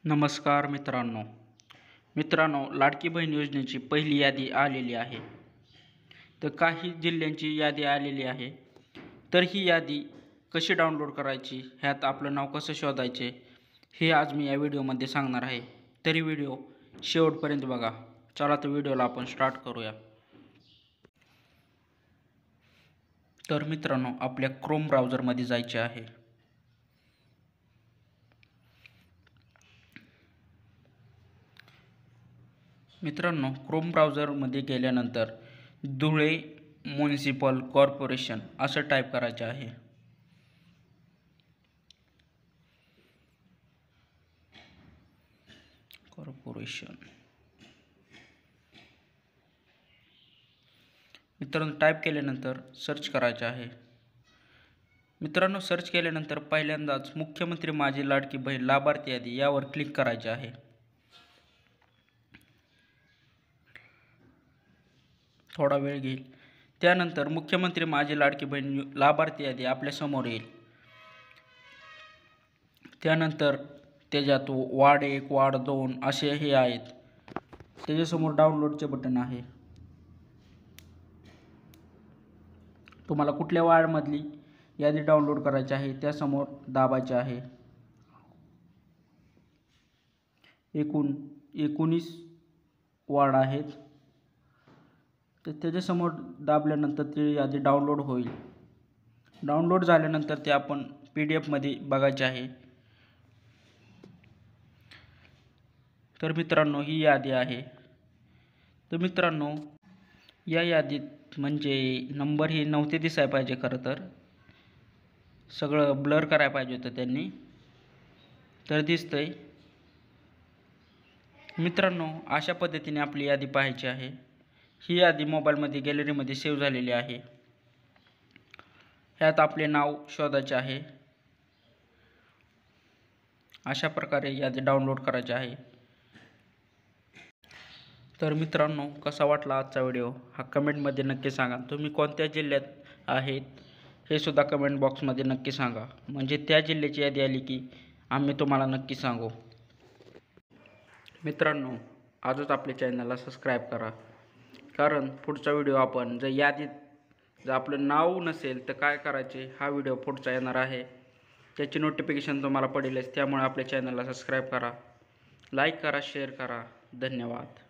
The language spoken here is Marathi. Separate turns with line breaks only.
नमस्कार मित्रांनो, लाडकी बहीण योजनेची पहिली यादी आलेली आहे. तर काही जिल्ह्यांची यादी आलेली आहे. तर ही यादी कशी डाउनलोड करायची, ह्यात आपलं नाव कसं शोधायचे, हे आज मी या व्हिडिओमध्ये सांगणार आहे. तरी व्हिडिओ शेवटपर्यंत बघा. चला तर व्हिडिओला आपण स्टार्ट करूया. तर मित्रांनो, आपल्या क्रोम ब्राउझरमध्ये जायचे आहे. मित्रांनो, क्रोम ब्राउझरमध्ये गेल्यानंतर धुळे म्युनिसिपल कॉर्पोरेशन असं टाईप करायचे आहे. कॉर्पोरेशन मित्रांनो, टाईप केल्यानंतर सर्च करायचे आहे. मित्रांनो, सर्च केल्यानंतर पहिल्यांदाच मुख्यमंत्री माझी लाडकी बहीण लाभार्थी यादी यावर क्लिक करायचे आहे. थोडा वेळ घेईल. त्यानंतर मुख्यमंत्री माझी लाडकी बहीण लाभार्थी यादी आपल्या समोर येईल. त्यानंतर त्याच्यात वार्ड 1, वार्ड 2 असे हे आहेत. त्याच्यासमोर डाउनलोडचे बटन आहे. तुम्हाला कुठल्या वार्डमधली यादी डाउनलोड करायची आहे त्यासमोर दाबायचे आहे. 19 वार्ड आहेत. तर त्याच्यासमोर दाबल्यानंतर ती यादी डाउनलोड होईल. डाउनलोड झाल्यानंतर ते आपण PDF मध्ये बघायचे आहे. तर मित्रांनो, ही यादी आहे. तर मित्रांनो, या यादीत म्हणजे नंबर ही नव्हते दिसायला पाहिजे. खरं तर सगळं ब्लर करायला पाहिजे होतं त्यांनी. तर दिसतंय. मित्रांनो, अशा पद्धतीने आपली यादी पाहायची आहे. ही यादी मोबाईलमध्ये गॅलरीमध्ये सेव्ह झालेली आहे. ह्यात आपले नाव शोधायचे आहे. अशा प्रकारे यादी डाउनलोड करायची आहे. तर मित्रांनो, कसा वाटला आजचा व्हिडिओ हा कमेंटमध्ये नक्की सांगा. तुम्ही कोणत्या जिल्ह्यात आहेत हे सुद्धा कमेंट बॉक्समध्ये नक्की सांगा. म्हणजे त्या जिल्ह्याची यादी आली की आम्ही तुम्हाला नक्की सांगू. मित्रांनो, आजच आपल्या चॅनलला सबस्क्राईब करा. कारण पुढचा व्हिडिओ आपण जर आपलं नाव नसेल तर काय करायचे हा व्हिडिओ पुढचा येणार आहे. त्याची नोटिफिकेशन तुम्हाला पडेलच. त्यामुळे आपल्या चॅनलला सबस्क्राईब करा, लाईक करा, शेअर करा. धन्यवाद.